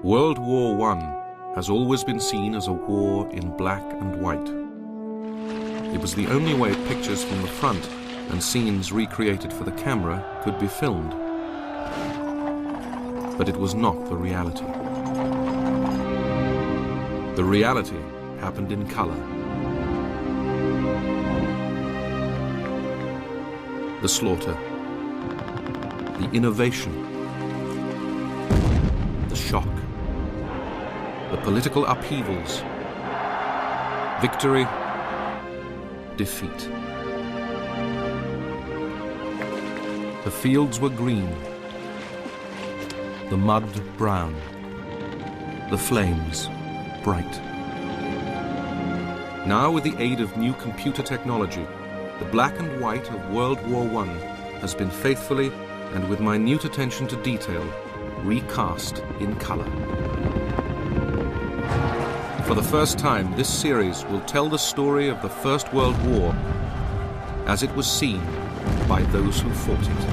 World War I has always been seen as a war in black and white. It was the only way pictures from the front and scenes recreated for the camera could be filmed. But it was not the reality. The reality happened in color. The slaughter, the innovation, the shock, the political upheavals, victory, defeat. The fields were green, the mud brown, the flames bright. Now, with the aid of new computer technology, the black and white of World War I has been faithfully and with minute attention to detail recast in color. For the first time, this series will tell the story of the First World War as it was seen by those who fought it.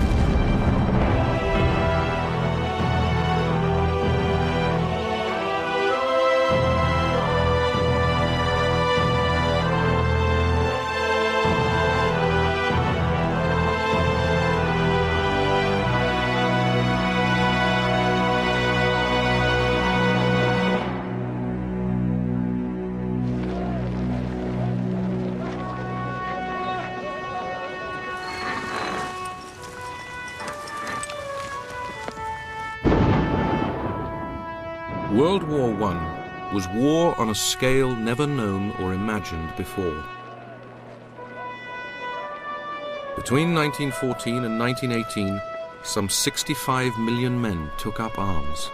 World War I was war on a scale never known or imagined before. Between 1914 and 1918, some 65 million men took up arms.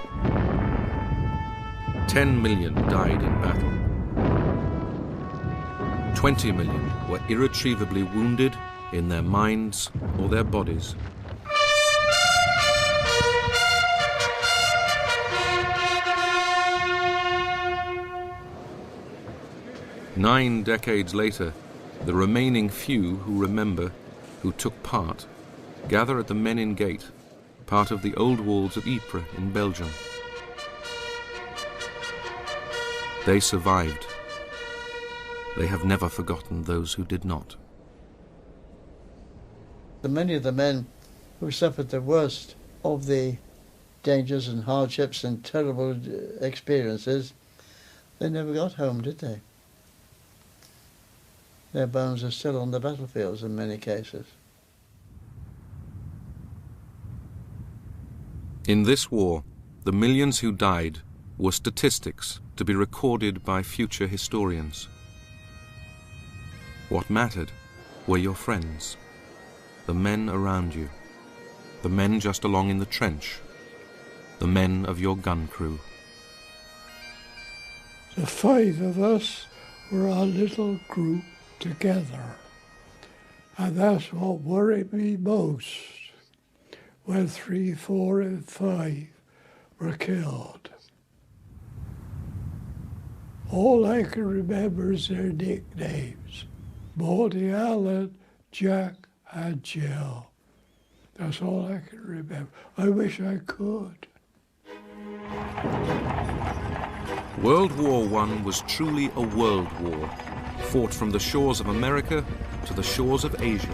10 million died in battle. 20 million were irretrievably wounded in their minds or their bodies. Nine decades later, the remaining few who remember, who took part, gather at the Menin Gate, part of the old walls of Ypres in Belgium. They survived. They have never forgotten those who did not. Many of the men who suffered the worst of the dangers and hardships and terrible experiences, they never got home, did they? Their bones are still on the battlefields in many cases. In this war, the millions who died were statistics to be recorded by future historians. What mattered were your friends, the men around you, the men just along in the trench, the men of your gun crew. The 5 of us were a little group together, and that's what worried me most when 3, 4, and 5 were killed. All I can remember is their nicknames: Monty Allen, Jack, and Jill. That's all I can remember. I wish I could. World War I was truly a world war, fought from the shores of America to the shores of Asia.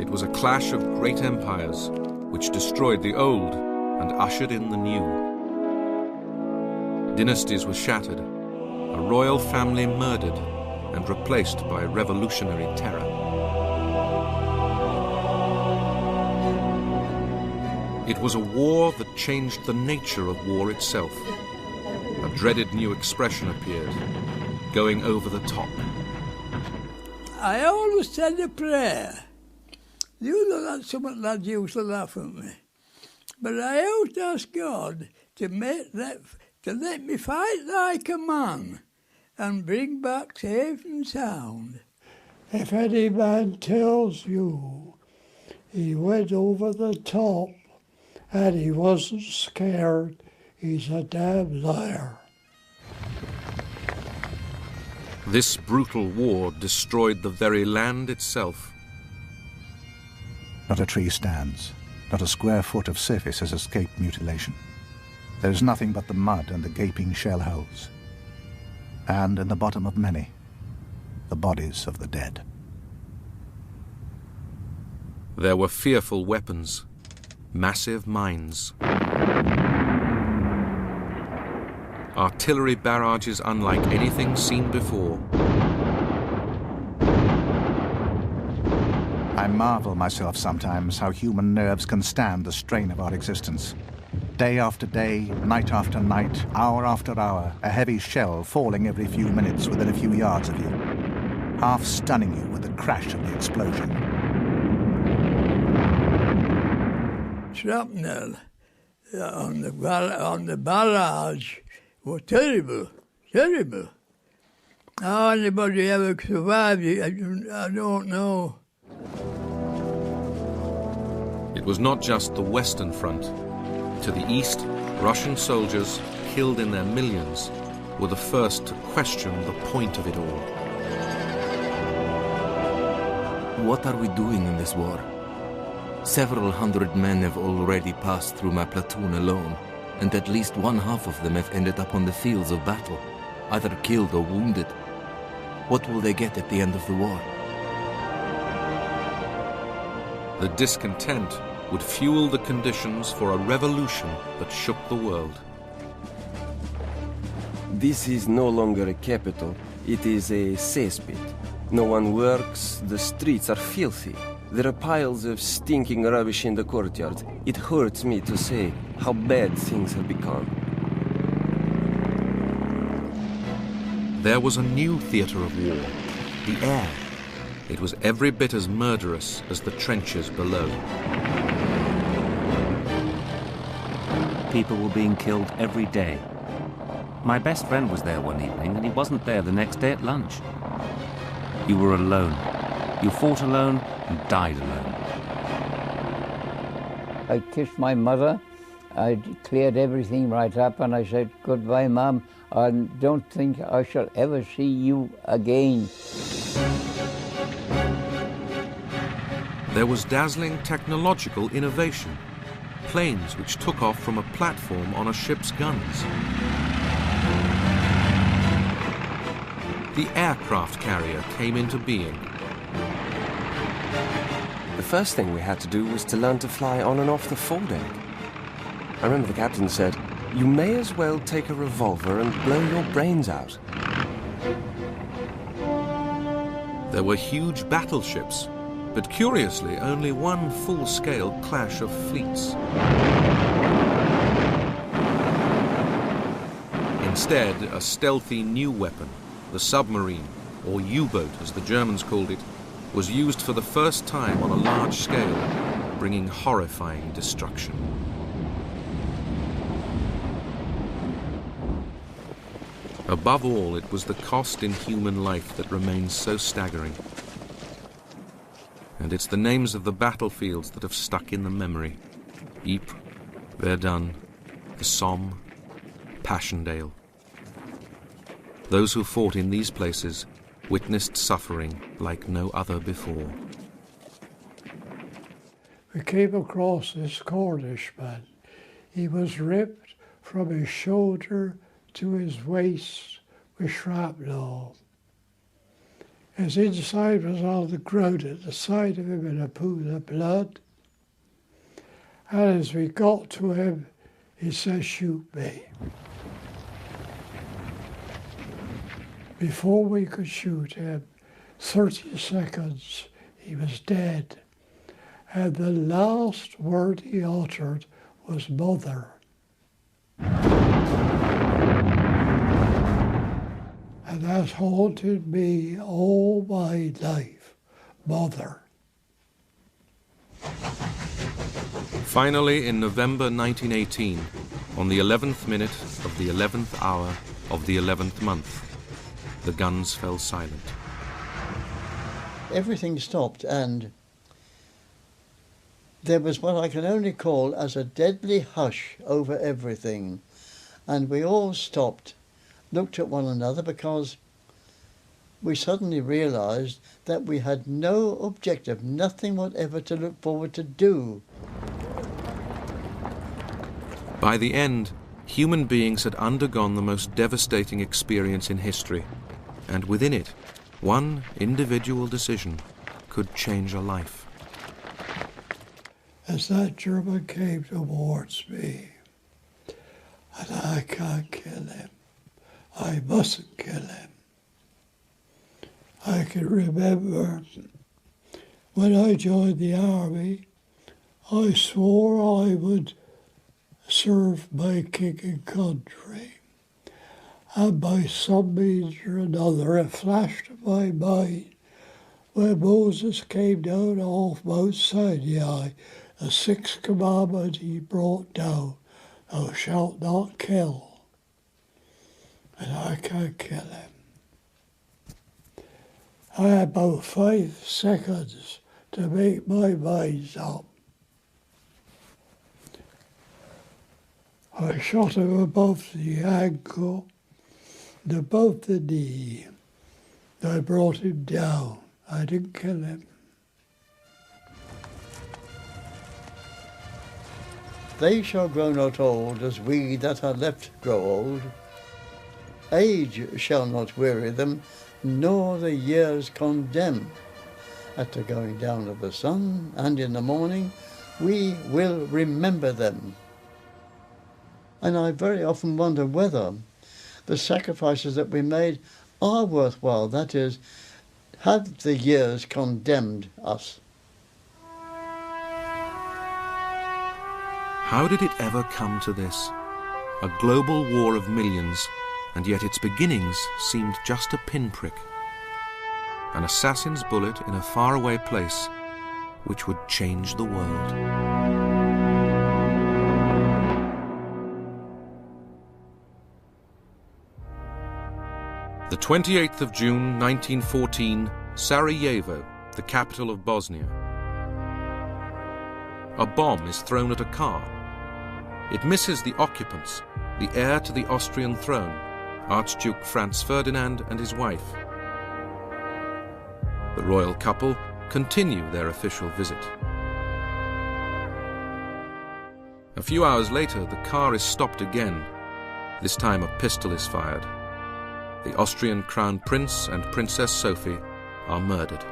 It was a clash of great empires which destroyed the old and ushered in the new. Dynasties were shattered, a royal family murdered and replaced by revolutionary terror. It was a war that changed the nature of war itself. A dreaded new expression appeared, going over the top. I always said a prayer. You know that's something lads used to laugh at me. But I always ask God to let me fight like a man and bring back safe and sound. If any man tells you he went over the top and he wasn't scared, he's a damn liar. This brutal war destroyed the very land itself. Not a tree stands, Not a square foot of surface has escaped mutilation. There is nothing but the mud and the gaping shell holes. And in the bottom of many, the bodies of the dead. There were fearful weapons, massive mines, artillery barrages unlike anything seen before. I marvel myself sometimes how human nerves can stand the strain of our existence. Day after day, night after night, hour after hour, a heavy shell falling every few minutes within a few yards of you, half stunning you with the crash of the explosion. Shrapnel on the barrage was terrible, terrible. How anybody ever survived it, I don't know. It was not just the Western Front. To the east, Russian soldiers, killed in their millions, were the first to question the point of it all. What are we doing in this war? Several hundred men have already passed through my platoon alone, and at least one half of them have ended up on the fields of battle, either killed or wounded. What will they get at the end of the war? The discontent would fuel the conditions for a revolution that shook the world. This is no longer a capital, it is a cesspit. No one works, the streets are filthy. There are piles of stinking rubbish in the courtyards. It hurts me to say how bad things have become. There was a new theatre of war, the air. It was every bit as murderous as the trenches below. People were being killed every day. My best friend was there one evening, and he wasn't there the next day at lunch. You were alone. You fought alone and died alone. I kissed my mother. I cleared everything right up, and I said, "Goodbye, Mum. I don't think I shall ever see you again." There was dazzling technological innovation. Planes which took off from a platform on a ship's guns. The aircraft carrier came into being. The first thing we had to do was to learn to fly on and off the foredeck. I remember the captain said, "You may as well take a revolver and blow your brains out." There were huge battleships, but curiously only one full-scale clash of fleets. Instead, a stealthy new weapon, the submarine, or U-boat as the Germans called it, was used for the first time on a large scale, bringing horrifying destruction. Above all, it was the cost in human life that remains so staggering. And it's the names of the battlefields that have stuck in the memory. Ypres, Verdun, the Somme, Passchendaele. Those who fought in these places witnessed suffering like no other before. We came across this Cornish man. He was ripped from his shoulder to his waist with shrapnel. His inside was on the ground at the side of him in a pool of blood. And as we got to him, he said, "Shoot me." Before we could shoot him, 30 seconds, he was dead. And the last word he uttered was "mother." And that haunted me all my life, mother. Finally, in November 1918, on the 11th minute of the 11th hour of the 11th month, the guns fell silent. Everything stopped, and there was what I can only call as a deadly hush over everything. And we all stopped, looked at one another, because we suddenly realised that we had no objective, nothing whatever to look forward to do. By the end, human beings had undergone the most devastating experience in history, and within it, one individual decision could change a life. As that German came towards me, and I can't kill him, I mustn't kill him. I can remember when I joined the army, I swore I would serve my king and country. And by some means or another, it flashed in my mind when Moses came down off Mount Sinai, the sixth commandment he brought down, thou shalt not kill. And I can't kill him. I had about 5 seconds to make my mind up. I shot him above the ankle and above the knee. I brought him down. I didn't kill him. They shall grow not old as we that are left grow old. Age shall not weary them, nor the years condemn. At the going down of the sun and in the morning, we will remember them. And I very often wonder whether the sacrifices that we made are worthwhile. That is, have the years condemned us? How did it ever come to this? A global war of millions, and yet its beginnings seemed just a pinprick. An assassin's bullet in a faraway place which would change the world. The 28th of June, 1914, Sarajevo, the capital of Bosnia. A bomb is thrown at a car. It misses the occupants, the heir to the Austrian throne, Archduke Franz Ferdinand and his wife. The royal couple continue their official visit. A few hours later, the car is stopped again. This time a pistol is fired. The Austrian Crown Prince and Princess Sophie are murdered.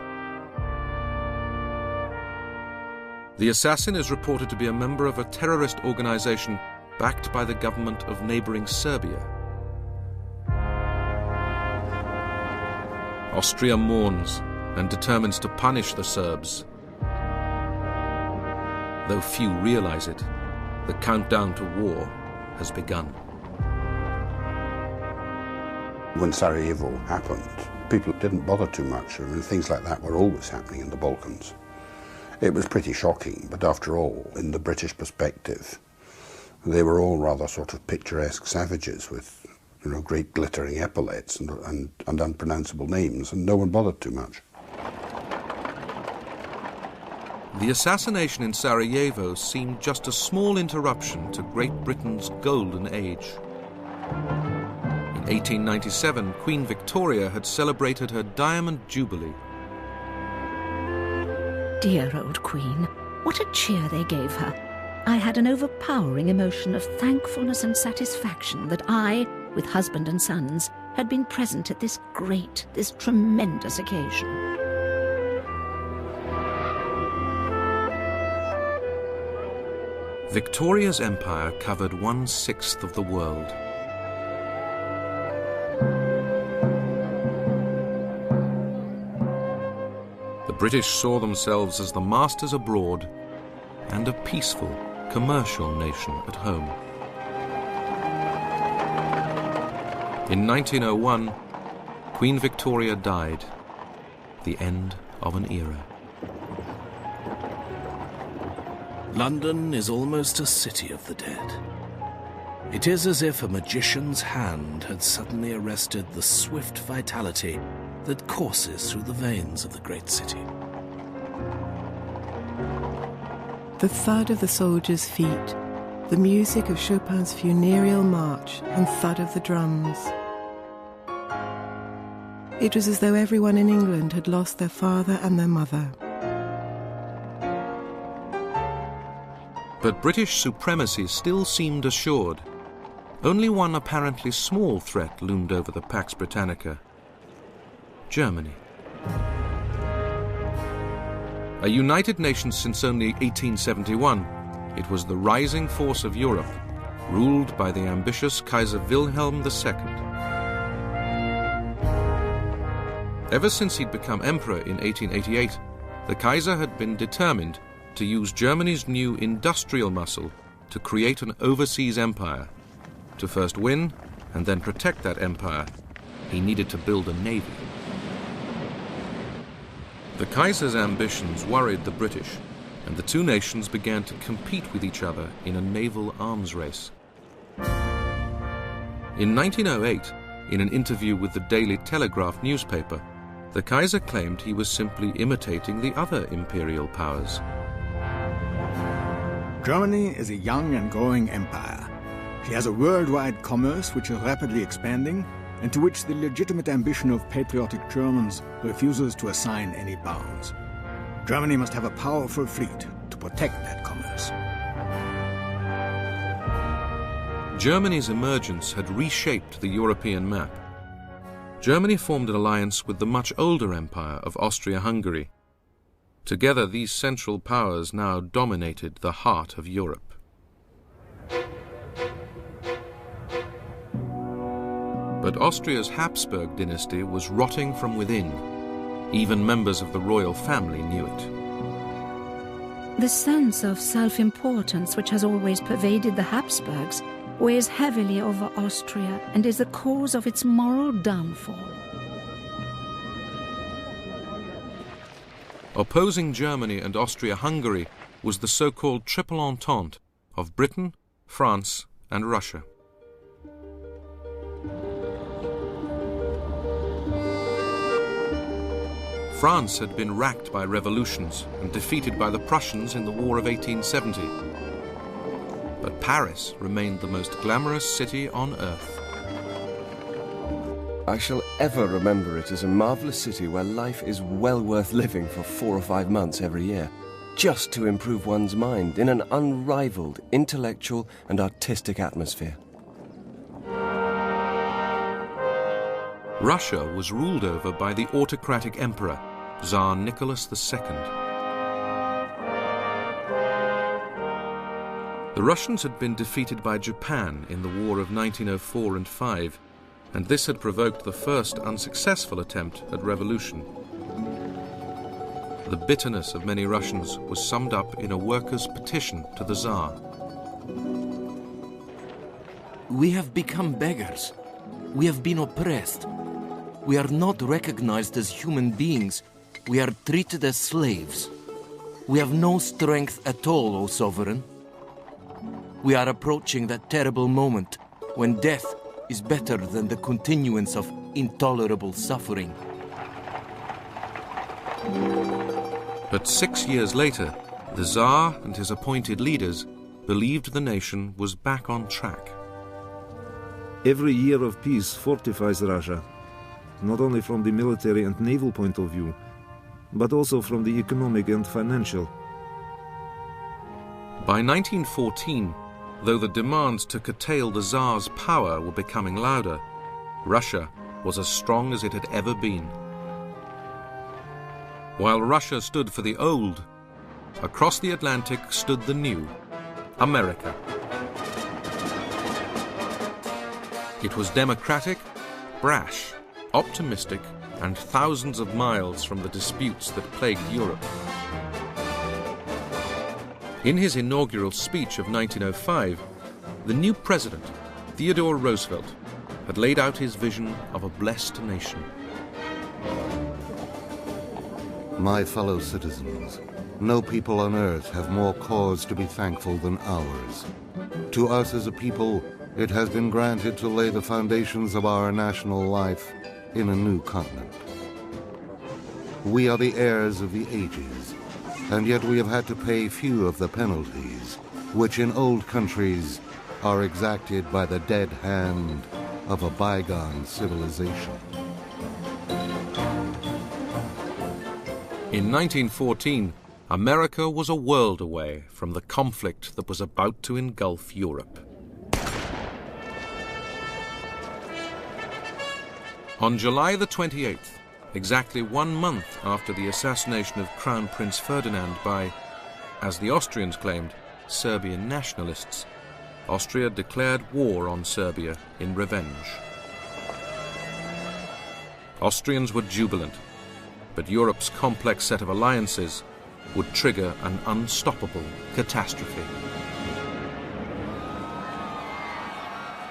The assassin is reported to be a member of a terrorist organization backed by the government of neighboring Serbia. Austria mourns and determines to punish the Serbs. Though few realize it, the countdown to war has begun. When Sarajevo happened, people didn't bother too much. I mean, things like that were always happening in the Balkans. It was pretty shocking, but after all, in the British perspective, they were all rather sort of picturesque savages with, you know, great glittering epaulets and unpronounceable names, and no one bothered too much. The assassination in Sarajevo seemed just a small interruption to Great Britain's golden age. In 1897, Queen Victoria had celebrated her Diamond Jubilee. Dear old Queen, what a cheer they gave her. I had an overpowering emotion of thankfulness and satisfaction that I, with husband and sons, had been present at this tremendous occasion. Victoria's empire covered 1/6 of the world. The British saw themselves as the masters abroad and a peaceful, commercial nation at home. In 1901, Queen Victoria died, the end of an era. London is almost a city of the dead. It is as if a magician's hand had suddenly arrested the swift vitality that courses through the veins of the great city. The thud of the soldiers' feet, the music of Chopin's funereal march and thud of the drums. It was as though everyone in England had lost their father and their mother. But British supremacy still seemed assured. Only one apparently small threat loomed over the Pax Britannica: Germany. A united nation since only 1871, it was the rising force of Europe, ruled by the ambitious Kaiser Wilhelm II. Ever since he'd become emperor in 1888, the Kaiser had been determined to use Germany's new industrial muscle to create an overseas empire. To first win and then protect that empire, he needed to build a navy. The Kaiser's ambitions worried the British, and the two nations began to compete with each other in a naval arms race. In 1908, in an interview with the Daily Telegraph newspaper, the Kaiser claimed he was simply imitating the other imperial powers. Germany is a young and growing empire. She has a worldwide commerce which is rapidly expanding, and to which the legitimate ambition of patriotic Germans refuses to assign any bounds. Germany must have a powerful fleet to protect that commerce. Germany's emergence had reshaped the European map. Germany formed an alliance with the much older empire of Austria-Hungary. Together, these central powers now dominated the heart of Europe. But Austria's Habsburg dynasty was rotting from within. Even members of the royal family knew it. The sense of self-importance which has always pervaded the Habsburgs weighs heavily over Austria and is the cause of its moral downfall. Opposing Germany and Austria-Hungary was the so-called Triple Entente of Britain, France, and Russia. France had been racked by revolutions and defeated by the Prussians in the War of 1870. But Paris remained the most glamorous city on earth. I shall ever remember it as a marvelous city where life is well worth living for 4 or 5 months every year, just to improve one's mind in an unrivaled intellectual and artistic atmosphere. Russia was ruled over by the autocratic emperor, Tsar Nicholas II. The Russians had been defeated by Japan in the War of 1904 and 5, and this had provoked the first unsuccessful attempt at revolution. The bitterness of many Russians was summed up in a workers' petition to the Tsar. We have become beggars. We have been oppressed. We are not recognized as human beings. We are treated as slaves. We have no strength at all, O Sovereign. We are approaching that terrible moment when death is better than the continuance of intolerable suffering. But 6 years later, the Tsar and his appointed leaders believed the nation was back on track. Every year of peace fortifies Russia, not only from the military and naval point of view, but also from the economic and financial. By 1914, though the demands to curtail the Tsar's power were becoming louder, Russia was as strong as it had ever been. While Russia stood for the old, across the Atlantic stood the new, America. It was democratic, brash, optimistic, and thousands of miles from the disputes that plagued Europe. In his inaugural speech of 1905, the new president, Theodore Roosevelt, had laid out his vision of a blessed nation. My fellow citizens, no people on earth have more cause to be thankful than ours. To us as a people, it has been granted to lay the foundations of our national life in a new continent. We are the heirs of the ages, and yet we have had to pay few of the penalties, which in old countries are exacted by the dead hand of a bygone civilization. In 1914, America was a world away from the conflict that was about to engulf Europe. On July the 28th, exactly 1 month after the assassination of Crown Prince Ferdinand by, as the Austrians claimed, Serbian nationalists, Austria declared war on Serbia in revenge. Austrians were jubilant, but Europe's complex set of alliances would trigger an unstoppable catastrophe.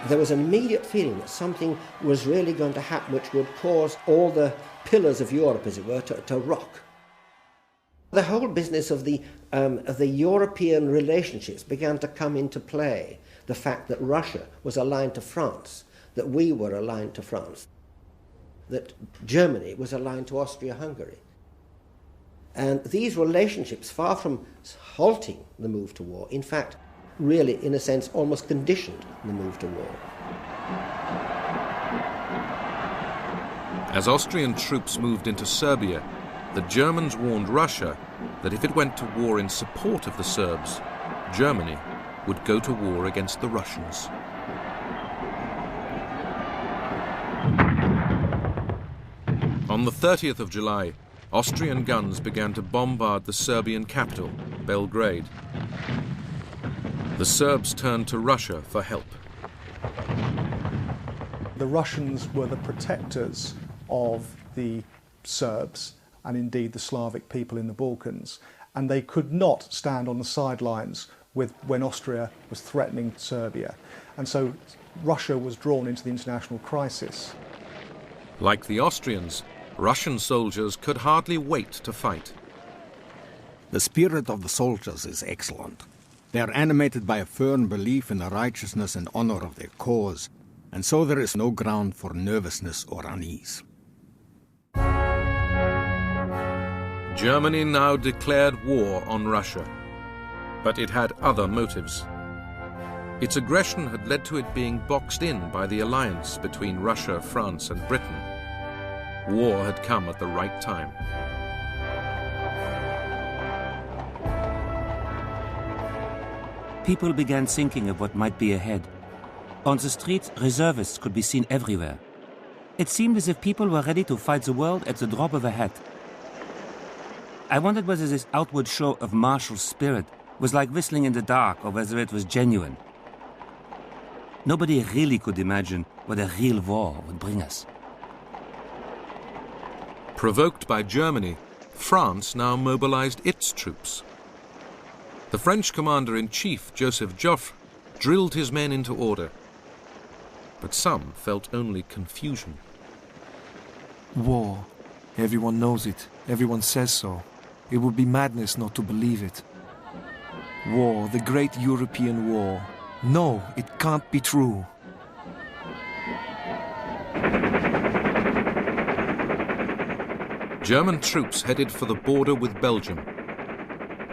There was an immediate feeling that something was really going to happen which would cause all the pillars of Europe, as it were, to rock. The whole business of the European relationships began to come into play. The fact that Russia was aligned to France, that we were aligned to France, that Germany was aligned to Austria-Hungary. And these relationships, far from halting the move to war, in fact, really, in a sense, almost conditioned the move to war. As Austrian troops moved into Serbia, the Germans warned Russia that if it went to war in support of the Serbs, Germany would go to war against the Russians. On the 30th of July, Austrian guns began to bombard the Serbian capital, Belgrade. The Serbs turned to Russia for help. The Russians were the protectors of the Serbs and indeed the Slavic people in the Balkans, and they could not stand on the sidelines when Austria was threatening Serbia. And so Russia was drawn into the international crisis. Like the Austrians, Russian soldiers could hardly wait to fight. The spirit of the soldiers is excellent. They are animated by a firm belief in the righteousness and honor of their cause, and so there is no ground for nervousness or unease. Germany now declared war on Russia, but it had other motives. Its aggression had led to it being boxed in by the alliance between Russia, France, and Britain. War had come at the right time. People began thinking of what might be ahead. On the streets, reservists could be seen everywhere. It seemed as if people were ready to fight the world at the drop of a hat. I wondered whether this outward show of martial spirit was like whistling in the dark or whether it was genuine. Nobody really could imagine what a real war would bring us. Provoked by Germany, France now mobilized its troops. The French commander-in-chief, Joseph Joffre, drilled his men into order. But some felt only confusion. War. Everyone knows it. Everyone says so. It would be madness not to believe it. War, the great European war. No, it can't be true. German troops headed for the border with Belgium.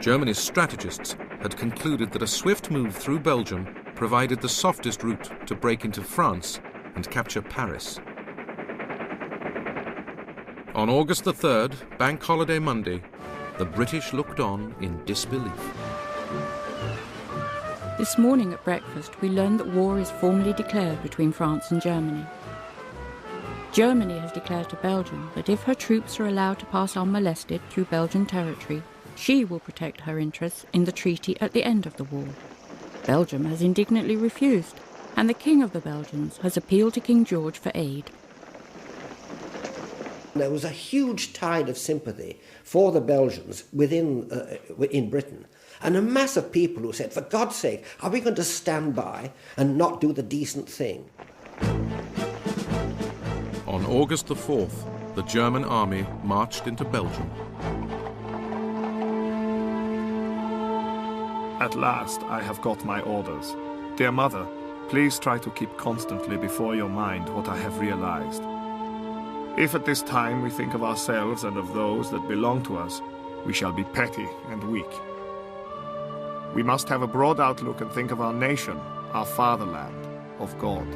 Germany's strategists had concluded that a swift move through Belgium provided the softest route to break into France and capture Paris. On August the 3rd, Bank Holiday Monday, the British looked on in disbelief. This morning at breakfast, we learned that war is formally declared between France and Germany. Germany has declared to Belgium that if her troops are allowed to pass unmolested through Belgian territory, she will protect her interests in the treaty at the end of the war. Belgium has indignantly refused, and the King of the Belgians has appealed to King George for aid. There was a huge tide of sympathy for the Belgians in Britain, and a mass of people who said, for God's sake, are we going to stand by and not do the decent thing? On August the 4th, the German army marched into Belgium. At last I have got my orders. Dear Mother, please try to keep constantly before your mind what I have realized. If at this time we think of ourselves and of those that belong to us, we shall be petty and weak. We must have a broad outlook and think of our nation, our fatherland, of God.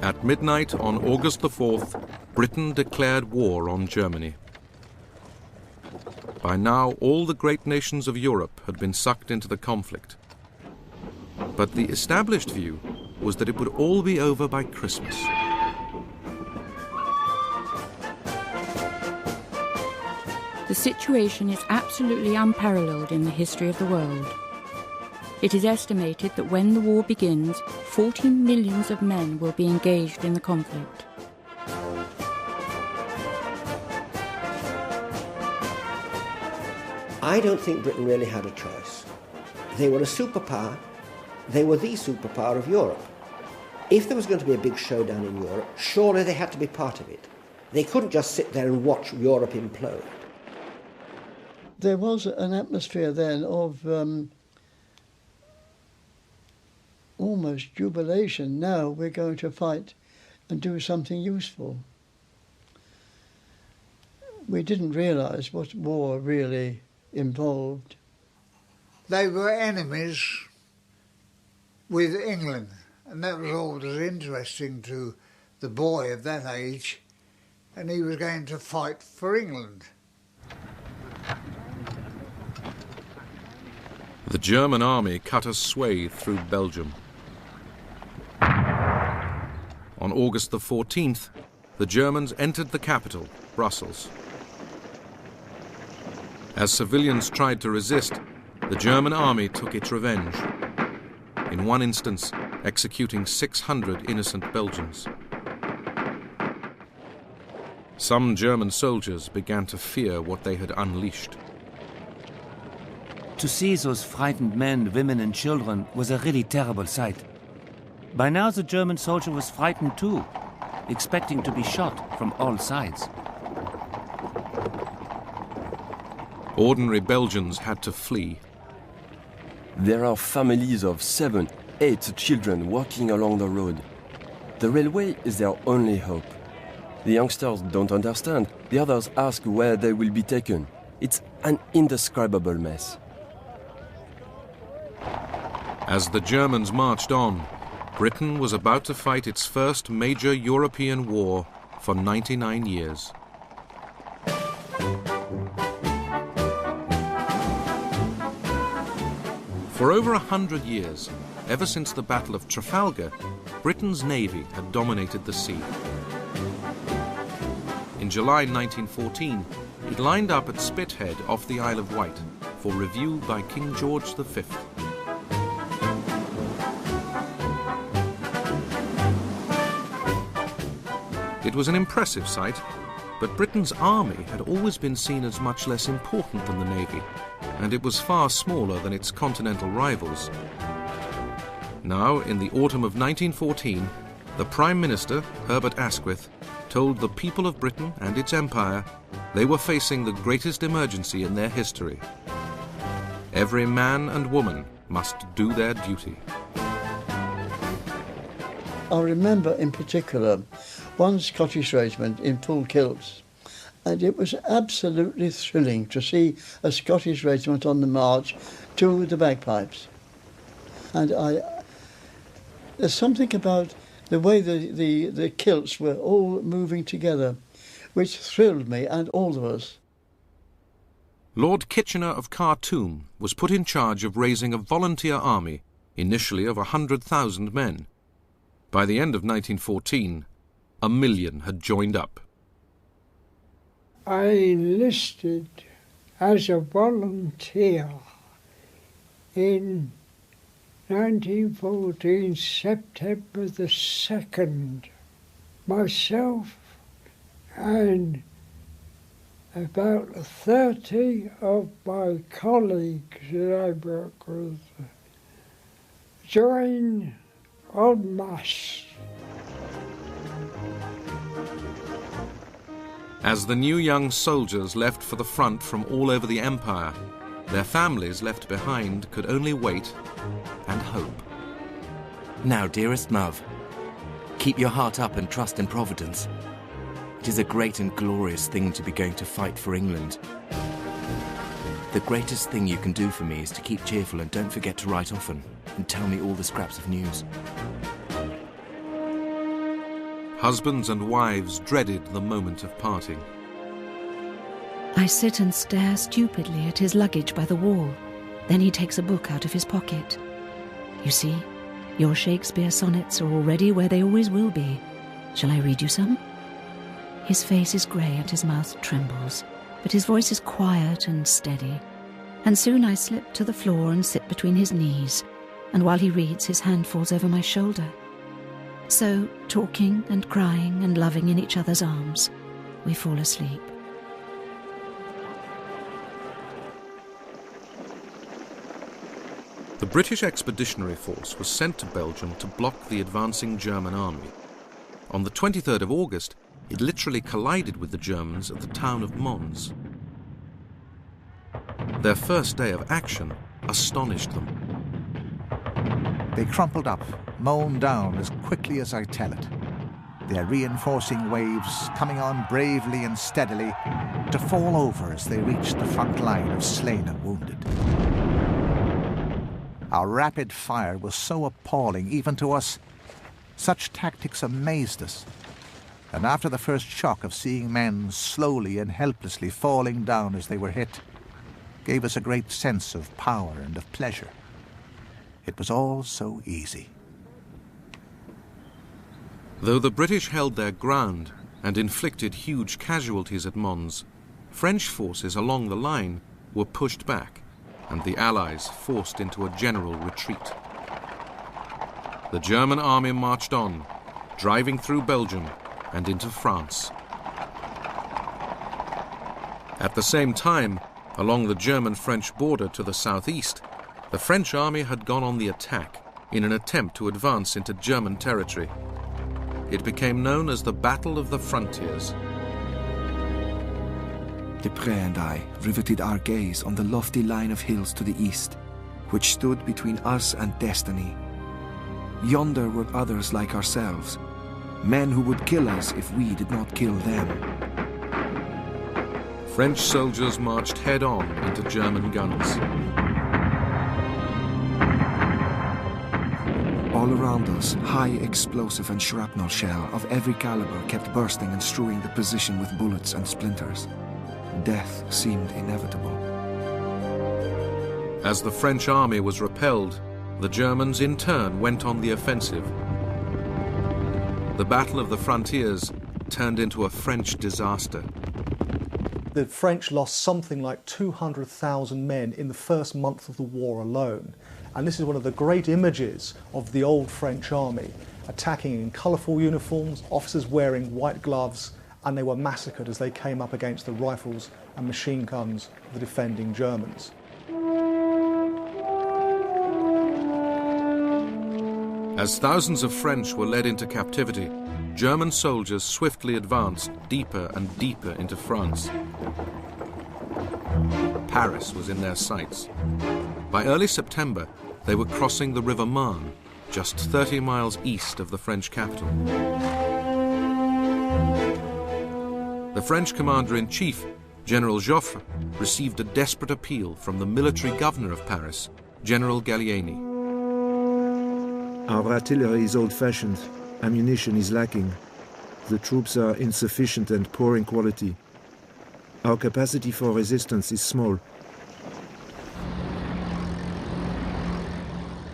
At midnight on August the 4th, Britain declared war on Germany. By now, all the great nations of Europe had been sucked into the conflict. But the established view was that it would all be over by Christmas. The situation is absolutely unparalleled in the history of the world. It is estimated that when the war begins, 40 millions of men will be engaged in the conflict. I don't think Britain really had a choice. They were a superpower. They were the superpower of Europe. If there was going to be a big showdown in Europe, surely they had to be part of it. They couldn't just sit there and watch Europe implode. There was an atmosphere then of almost jubilation. Now we're going to fight and do something useful. We didn't realise what war really involved. They were enemies with England, and that was always interesting to the boy of that age, and he was going to fight for England. The German army cut a swathe through Belgium. On August the 14th, the Germans entered the capital, Brussels. As civilians tried to resist, the German army took its revenge, in one instance executing 600 innocent Belgians. Some German soldiers began to fear what they had unleashed. To see those frightened men, women and children was a really terrible sight. By now the German soldier was frightened too, expecting to be shot from all sides. Ordinary Belgians had to flee. There are families of 7, 8 children walking along the road. The railway is their only hope. The youngsters don't understand. The others ask where they will be taken. It's an indescribable mess. As the Germans marched on, Britain was about to fight its first major European war for 99 years. For over 100 years, ever since the Battle of Trafalgar, Britain's navy had dominated the sea. In July 1914, it lined up at Spithead off the Isle of Wight for review by King George V. It was an impressive sight, but Britain's army had always been seen as much less important than the navy, and it was far smaller than its continental rivals. Now, in the autumn of 1914, the Prime Minister, Herbert Asquith, told the people of Britain and its empire they were facing the greatest emergency in their history. Every man and woman must do their duty. I remember in particular one Scottish regiment in full kilts, and it was absolutely thrilling to see a Scottish regiment on the march to the bagpipes. And there's something about the way the kilts were all moving together, which thrilled me and all of us. Lord Kitchener of Khartoum was put in charge of raising a volunteer army, initially of 100,000 men. By the end of 1914, 1 million had joined up. I enlisted as a volunteer in 1914, September the 2nd. Myself and about 30 of my colleagues that I work with joined en masse. As the new young soldiers left for the front from all over the empire, their families left behind could only wait and hope. Now, dearest Mav, keep your heart up and trust in Providence. It is a great and glorious thing to be going to fight for England. The greatest thing you can do for me is to keep cheerful and don't forget to write often and tell me all the scraps of news. Husbands and wives dreaded the moment of parting. I sit and stare stupidly at his luggage by the wall. Then he takes a book out of his pocket. You see, your Shakespeare sonnets are already where they always will be. Shall I read you some? His face is grey and his mouth trembles, but his voice is quiet and steady. And soon I slip to the floor and sit between his knees, and while he reads, his hand falls over my shoulder. So, talking and crying and loving in each other's arms, we fall asleep. The British Expeditionary Force was sent to Belgium to block the advancing German army. On the 23rd of August, it literally collided with the Germans at the town of Mons. Their first day of action astonished them. They crumpled up, mown down as quickly as I tell it. Their reinforcing waves coming on bravely and steadily to fall over as they reached the front line of slain and wounded. Our rapid fire was so appalling, even to us. Such tactics amazed us. And after the first shock of seeing men slowly and helplessly falling down as they were hit, gave us a great sense of power and of pleasure. It was all so easy. Though the British held their ground and inflicted huge casualties at Mons, French forces along the line were pushed back and the Allies forced into a general retreat. The German army marched on, driving through Belgium and into France. At the same time, along the German-French border to the southeast, the French army had gone on the attack in an attempt to advance into German territory. It became known as the Battle of the Frontiers. Desprez and I riveted our gaze on the lofty line of hills to the east, which stood between us and destiny. Yonder were others like ourselves, men who would kill us if we did not kill them. French soldiers marched head-on into German guns. All around us, high explosive and shrapnel shell of every caliber kept bursting and strewing the position with bullets and splinters. Death seemed inevitable. As the French army was repelled, the Germans in turn went on the offensive. The Battle of the Frontiers turned into a French disaster. The French lost something like 200,000 men in the first month of the war alone. And this is one of the great images of the old French army, attacking in colourful uniforms, officers wearing white gloves, and they were massacred as they came up against the rifles and machine guns of the defending Germans. As thousands of French were led into captivity, German soldiers swiftly advanced deeper and deeper into France. Paris was in their sights. By early September, they were crossing the River Marne, just 30 miles east of the French capital. The French commander-in-chief, General Joffre, received a desperate appeal from the military governor of Paris, General Gallieni. Our artillery is old-fashioned. Ammunition is lacking. The troops are insufficient and poor in quality. Our capacity for resistance is small.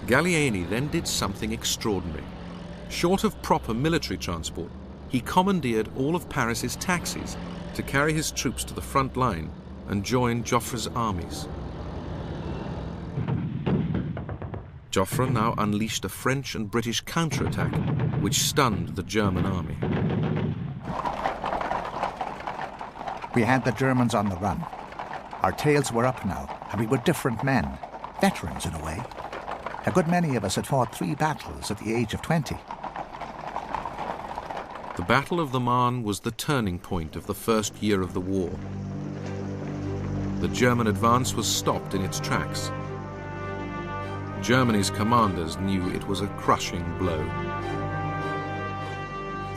Gallieni then did something extraordinary. Short of proper military transport, he commandeered all of Paris's taxis to carry his troops to the front line and join Joffre's armies. Joffre now unleashed a French and British counterattack, which stunned the German army. We had the Germans on the run. Our tails were up now, and we were different men, veterans in a way. A good many of us had fought 3 battles at the age of 20. The Battle of the Marne was the turning point of the first year of the war. The German advance was stopped in its tracks. Germany's commanders knew it was a crushing blow.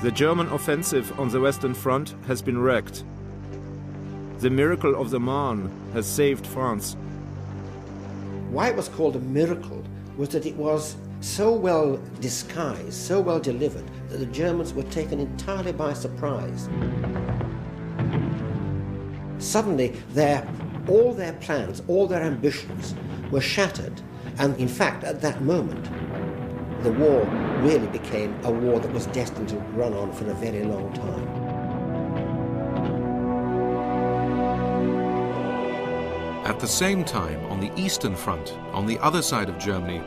The German offensive on the Western Front has been wrecked. The miracle of the Marne has saved France. Why it was called a miracle was that it was so well disguised, so well delivered, that the Germans were taken entirely by surprise. Suddenly, all their plans, all their ambitions were shattered. And in fact, at that moment, the war really became a war that was destined to run on for a very long time. At the same time, on the Eastern Front, on the other side of Germany,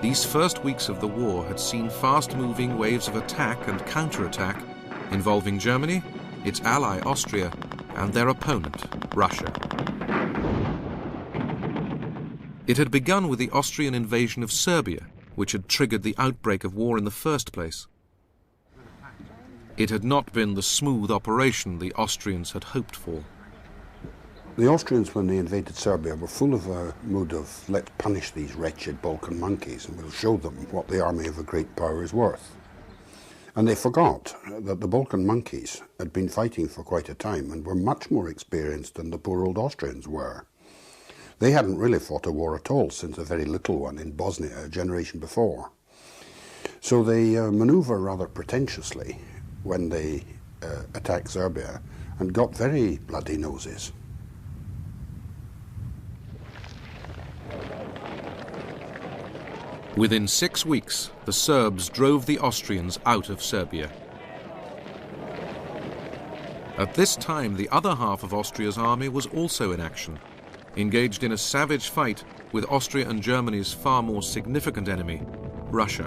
these first weeks of the war had seen fast-moving waves of attack and counterattack involving Germany, its ally Austria, and their opponent, Russia. It had begun with the Austrian invasion of Serbia, which had triggered the outbreak of war in the first place. It had not been the smooth operation the Austrians had hoped for. The Austrians, when they invaded Serbia, were full of a mood of, let's punish these wretched Balkan monkeys and we'll show them what the army of a great power is worth. And they forgot that the Balkan monkeys had been fighting for quite a time and were much more experienced than the poor old Austrians were. They hadn't really fought a war at all since a very little one in Bosnia a generation before. So they manoeuvre rather pretentiously when they attacked Serbia and got very bloody noses. Within 6 weeks, the Serbs drove the Austrians out of Serbia. At this time, the other half of Austria's army was also in action, engaged in a savage fight with Austria and Germany's far more significant enemy, Russia.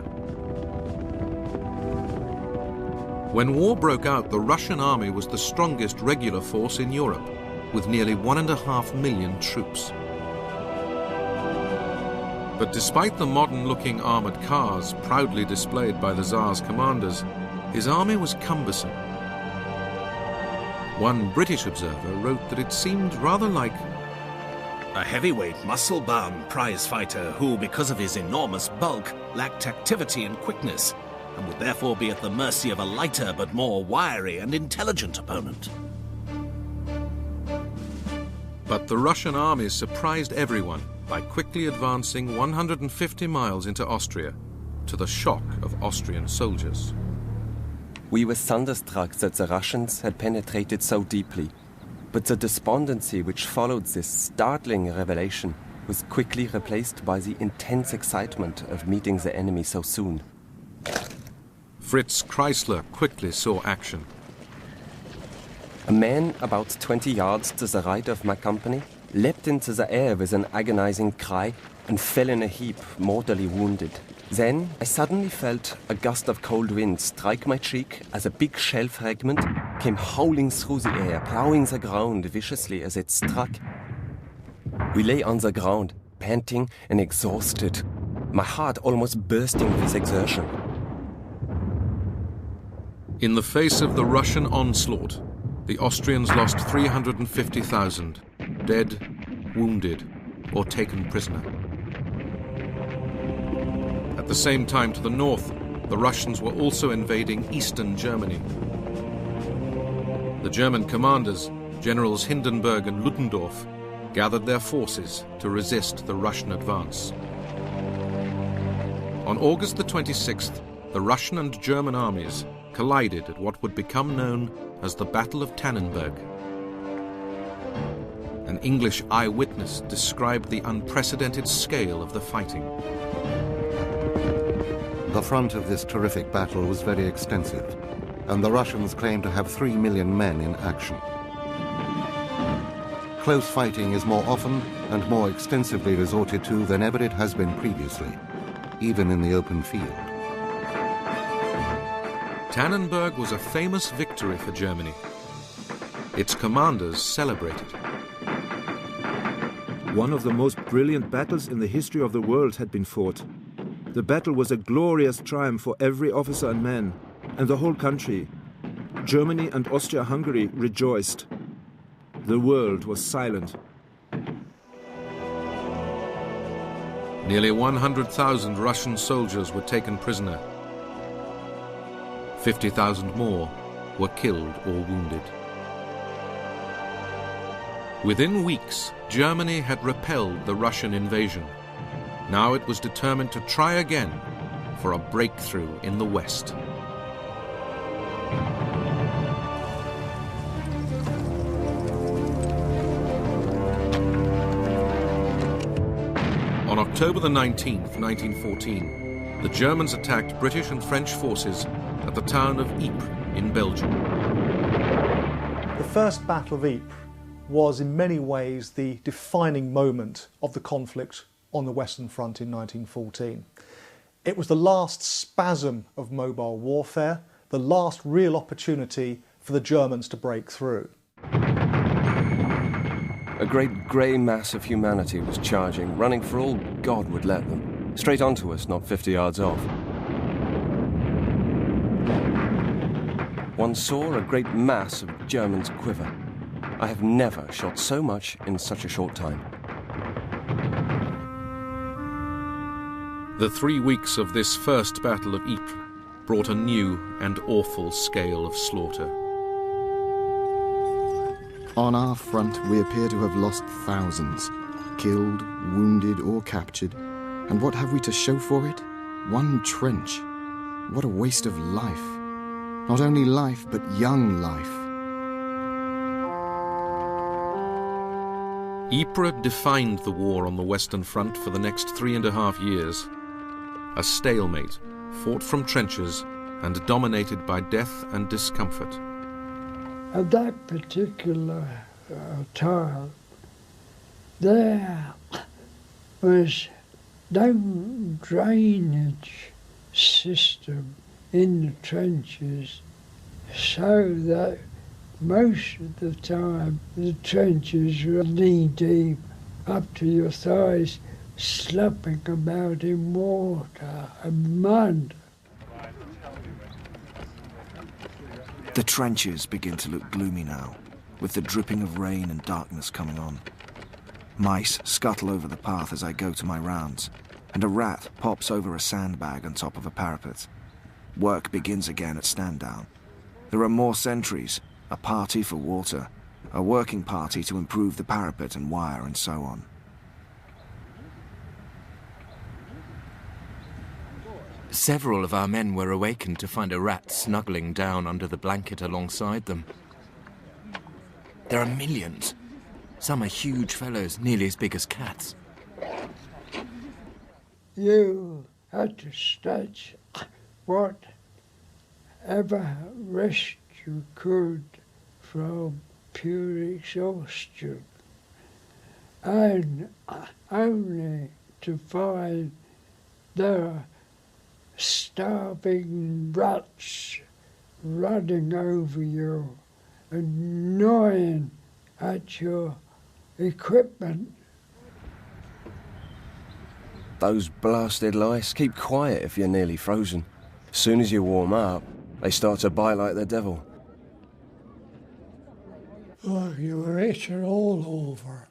When war broke out, the Russian army was the strongest regular force in Europe, with nearly 1.5 million troops. But despite the modern-looking armoured cars proudly displayed by the Tsar's commanders, his army was cumbersome. One British observer wrote that it seemed rather like a heavyweight, muscle-bound prize fighter who, because of his enormous bulk, lacked activity and quickness, and would therefore be at the mercy of a lighter but more wiry and intelligent opponent. But the Russian army surprised everyone by quickly advancing 150 miles into Austria, to the shock of Austrian soldiers. We were thunderstruck that the Russians had penetrated so deeply, but the despondency which followed this startling revelation was quickly replaced by the intense excitement of meeting the enemy so soon. Fritz Kreisler quickly saw action. A man about 20 yards to the right of my company leapt into the air with an agonizing cry and fell in a heap, mortally wounded. Then I suddenly felt a gust of cold wind strike my cheek as a big shell fragment came howling through the air, plowing the ground viciously as it struck. We lay on the ground, panting and exhausted, my heart almost bursting with exertion. In the face of the Russian onslaught, the Austrians lost 350,000, dead, wounded, or taken prisoner. At the same time, to the north, the Russians were also invading eastern Germany. The German commanders, Generals Hindenburg and Ludendorff, gathered their forces to resist the Russian advance. On August the 26th, the Russian and German armies collided at what would become known as the Battle of Tannenberg. An English eyewitness described the unprecedented scale of the fighting. The front of this terrific battle was very extensive, and the Russians claimed to have 3 million men in action. Close fighting is more often and more extensively resorted to than ever it has been previously, even in the open field. Tannenberg was a famous victory for Germany. Its commanders celebrated. One of the most brilliant battles in the history of the world had been fought. The battle was a glorious triumph for every officer and man, and the whole country. Germany and Austria-Hungary rejoiced. The world was silent. Nearly 100,000 Russian soldiers were taken prisoner. 50,000 more were killed or wounded. Within weeks, Germany had repelled the Russian invasion. Now it was determined to try again for a breakthrough in the West. October the 19th, 1914, the Germans attacked British and French forces at the town of Ypres in Belgium. The First Battle of Ypres was in many ways the defining moment of the conflict on the Western Front in 1914. It was the last spasm of mobile warfare, the last real opportunity for the Germans to break through. A great grey mass of humanity was charging, running for all God would let them, straight onto us, not 50 yards off. One saw a great mass of Germans quiver. I have never shot so much in such a short time. The 3 weeks of this first Battle of Ypres brought a new and awful scale of slaughter. On our front, we appear to have lost thousands, killed, wounded, or captured. And what have we to show for it? One trench. What a waste of life. Not only life, but young life. Ypres defined the war on the Western Front for the next 3.5 years. A stalemate, fought from trenches and dominated by death and discomfort. At that particular time, there was no drainage system in the trenches, so that most of the time the trenches were knee-deep up to your thighs, slopping about in water and mud. The trenches begin to look gloomy now, with the dripping of rain and darkness coming on. Mice scuttle over the path as I go to my rounds, and a rat pops over a sandbag on top of a parapet. Work begins again at stand down. There are more sentries, a party for water, a working party to improve the parapet and wire, and so on. Several of our men were awakened to find a rat snuggling down under the blanket alongside them. There are millions. Some are huge fellows, nearly as big as cats. You had to stretch whatever rest you could from pure exhaustion, and only to find the starving rats running over you and gnawing at your equipment. Those blasted lice, keep quiet if you're nearly frozen. As soon as you warm up, they start to bite like the devil. Oh, you were itching all over.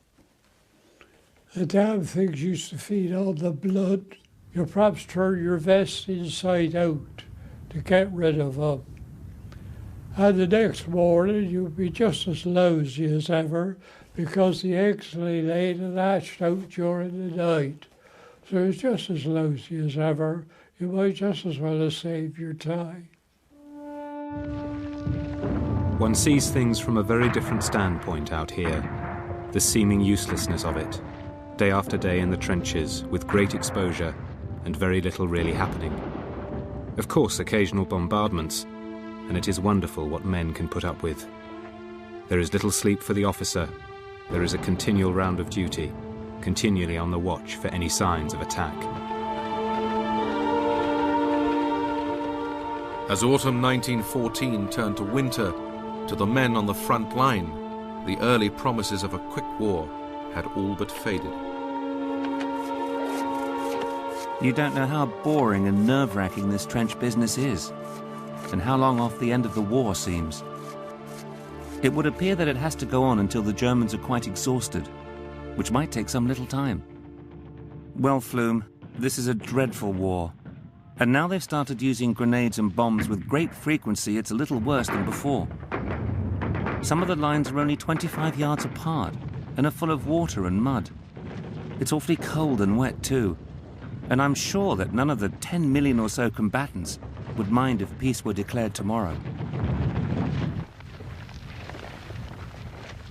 The damn things used to feed on the blood. You perhaps turn your vest inside out to get rid of them. And the next morning you'd be just as lousy as ever because the eggs lay laid and hatched out during the night. So it's just as lousy as ever. You might just as well have saved your time. One sees things from a very different standpoint out here. The seeming uselessness of it. Day after day in the trenches, with great exposure, and very little really happening. Of course, occasional bombardments, and it is wonderful what men can put up with. There is little sleep for the officer. There is a continual round of duty, continually on the watch for any signs of attack. As autumn 1914 turned to winter, to the men on the front line, the early promises of a quick war had all but faded. You don't know how boring and nerve-wracking this trench business is, and how long off the end of the war seems. It would appear that it has to go on until the Germans are quite exhausted, which might take some little time. Well, Flume, this is a dreadful war. And now they've started using grenades and bombs with great frequency. It's a little worse than before. Some of the lines are only 25 yards apart and are full of water and mud. It's awfully cold and wet too. And I'm sure that none of the 10 million or so combatants would mind if peace were declared tomorrow.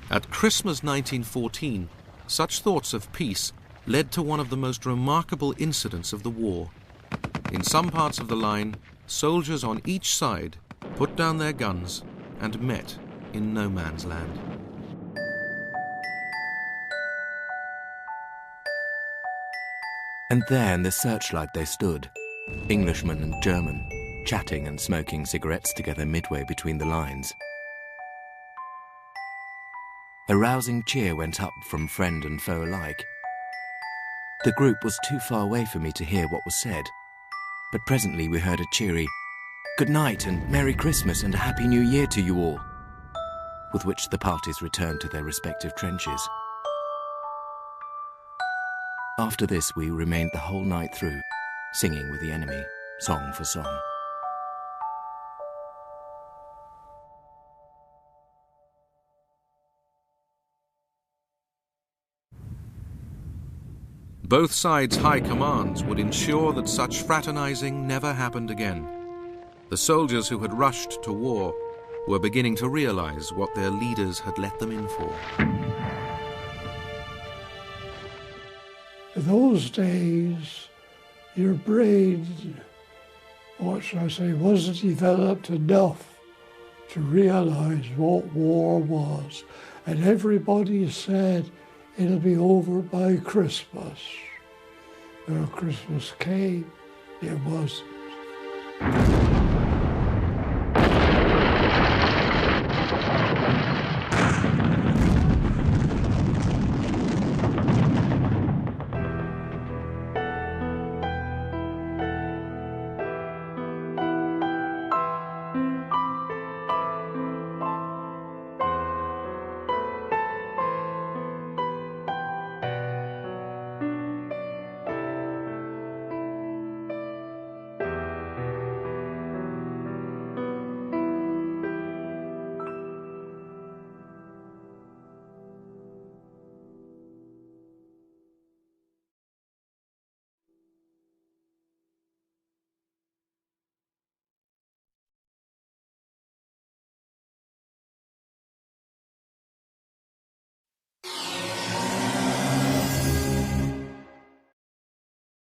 At Christmas 1914, such thoughts of peace led to one of the most remarkable incidents of the war. In some parts of the line, soldiers on each side put down their guns and met in no man's land. And there in the searchlight they stood, Englishman and German, chatting and smoking cigarettes together midway between the lines. A rousing cheer went up from friend and foe alike. The group was too far away for me to hear what was said, but presently we heard a cheery, "Good night and Merry Christmas and a Happy New Year to you all," with which the parties returned to their respective trenches. After this we remained the whole night through, singing with the enemy, song for song. Both sides' high commands would ensure that such fraternizing never happened again. The soldiers who had rushed to war were beginning to realize what their leaders had let them in for. In those days, your brain, what shall I say, wasn't developed enough to realize what war was. And everybody said it'll be over by Christmas. When Christmas came, it was